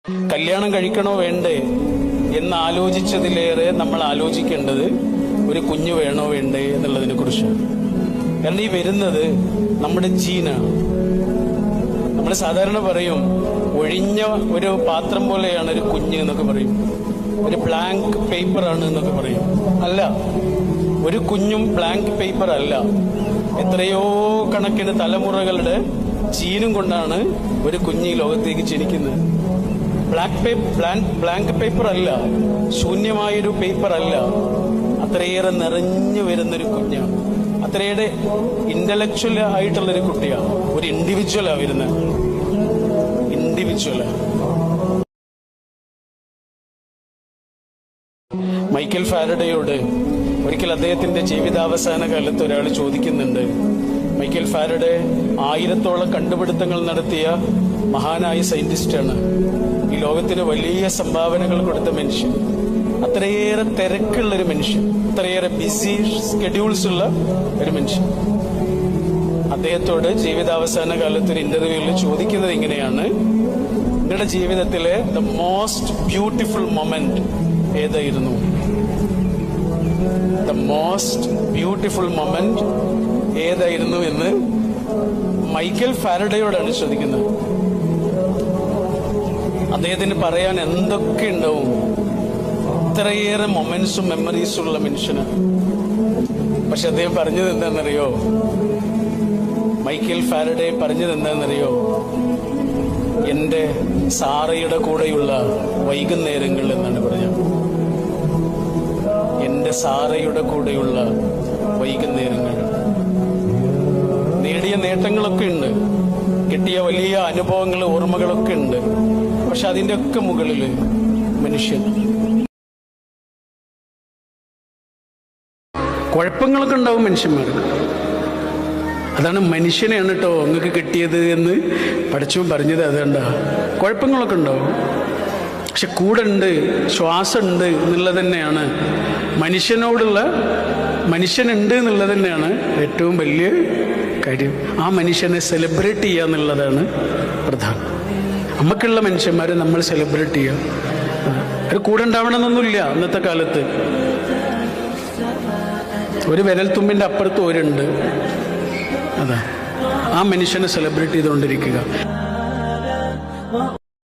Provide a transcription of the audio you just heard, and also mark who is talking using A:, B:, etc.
A: കല്യാണം കഴിക്കണോ വേണ്ടേ എന്ന് ആലോചിച്ചതിലേറെ നമ്മൾ ആലോചിക്കേണ്ടത് ഒരു കുഞ്ഞു വേണോ വേണ്ടേ എന്നുള്ളതിനെ കുറിച്ചാണ്. കാരണം ഈ വരുന്നത് നമ്മുടെ ജീനാണ്. നമ്മൾ സാധാരണ പറയും ഒഴിഞ്ഞ ഒരു പാത്രം പോലെയാണ് ഒരു കുഞ്ഞ് എന്നൊക്കെ പറയും, ഒരു ബ്ലാങ്ക് പേപ്പറാണ് എന്നൊക്കെ പറയും. അല്ല, ഒരു കുഞ്ഞും ബ്ലാങ്ക് പേപ്പർ അല്ല. എത്രയോ കണക്കിന് തലമുറകളുടെ ജീനും കൊണ്ടാണ് ഒരു കുഞ്ഞ് ഈ ലോകത്തേക്ക് ജനിക്കുന്നത്. ബ്ലാങ്ക് പേപ്പർ അല്ല, ശൂന്യമായൊരു പേപ്പർ അല്ല. അത്രയേറെ നിറഞ്ഞു വരുന്നൊരു കുഞ്ഞാണ്, അത്രയേറെ ഇന്റലക്ച്വൽ ആയിട്ടുള്ളൊരു കുട്ടിയാണ്. ഒരു ഇൻഡിവിജ്വലാ വരുന്നത്, ഇൻഡിവിജ്വലാ. മൈക്കൽ ഫാരഡയോട് ഒരിക്കൽ അദ്ദേഹത്തിന്റെ ജീവിതാവസാന കാലത്ത് ഒരാൾ ചോദിക്കുന്നുണ്ട്. മൈക്കൽ ഫാരഡെ 1000-ഓളം കണ്ടുപിടുത്തങ്ങൾ നടത്തിയ മഹാനായ സയന്റിസ്റ്റാണ്. ഈ ലോകത്തിന് വലിയ സംഭാവനകൾ കൊടുത്ത മനുഷ്യൻ, അത്രയേറെ തിരക്കുള്ളൊരു മനുഷ്യൻ, അത്രയേറെ ബിസി സ്കെഡ്യൂൾസ് ഉള്ള ഒരു മനുഷ്യൻ. അദ്ദേഹത്തോട് ജീവിതാവസാന കാലത്ത് ഒരു ഇന്റർവ്യൂവിൽ ചോദിക്കുന്നത് ഇങ്ങനെയാണ്: നിങ്ങളുടെ ജീവിതത്തിലെ ദ മോസ്റ്റ് ബ്യൂട്ടിഫുൾ മൊമെന്റ് ഏതായിരുന്നു? ദ മോസ്റ്റ് ബ്യൂട്ടിഫുൾ മൊമെന്റ് ഏതായിരുന്നു എന്ന് മൈക്കൽ ഫാരഡയോടാണ് ചോദിക്കുന്നത്. അദ്ദേഹത്തിന് പറയാൻ എന്തൊക്കെ ഉണ്ടാവും, ഇത്രയേറെ മൊമെന്റ്സും മെമ്മറീസും ഉള്ള മനുഷ്യന്. പക്ഷെ അദ്ദേഹം പറഞ്ഞത് എന്താണെന്നറിയോ? മൈക്കൽ ഫാരഡെ പറഞ്ഞത് എന്താണെന്നറിയോ? എന്റെ സാറയുടെ കൂടെയുള്ള വൈകുന്നേരങ്ങൾ എന്നാണ് പറഞ്ഞത്. എന്റെ സാറയുടെ കൂടെയുള്ള വൈകുന്നേരങ്ങൾ. നേടിയ നേട്ടങ്ങളൊക്കെ ഉണ്ട്, കിട്ടിയ വലിയ അനുഭവങ്ങൾ, ഓർമ്മകളൊക്കെ ഉണ്ട്. പക്ഷെ അതിന്റെ ഒക്കെ മുകളിൽ മനുഷ്യൻ. കുഴപ്പങ്ങളൊക്കെ ഉണ്ടാവും മനുഷ്യന്മാർക്ക്. അതാണ് മനുഷ്യനെയാണ് കേട്ടോ നിങ്ങൾക്ക് കിട്ടിയത് എന്ന് പഠിച്ചവൻ പറഞ്ഞത്. അതുകൊണ്ടാ കുഴപ്പങ്ങളൊക്കെ ഉണ്ടാവും, പക്ഷെ കൂടെ ഉണ്ട്, ശ്വാസമുണ്ട് എന്നുള്ളത് തന്നെയാണ് മനുഷ്യനുണ്ട് എന്നുള്ളത് തന്നെയാണ് ഏറ്റവും വലിയ കാര്യം. ആ മനുഷ്യനെ സെലിബ്രേറ്റ് ചെയ്യുക എന്നുള്ളതാണ് പ്രധാനം. നമുക്കുള്ള മനുഷ്യന്മാരെ നമ്മൾ സെലിബ്രേറ്റ് ചെയ്യുക. ഒരു കൂടെ ഉണ്ടാവണമെന്നൊന്നുമില്ല അന്നത്തെ കാലത്ത്. ഒരു വിരൽത്തുമ്പിന്റെ അപ്പുറത്ത് ഒരുണ്ട്. അതാ ആ മനുഷ്യനെ സെലിബ്രേറ്റ് ചെയ്തുകൊണ്ടിരിക്കുക.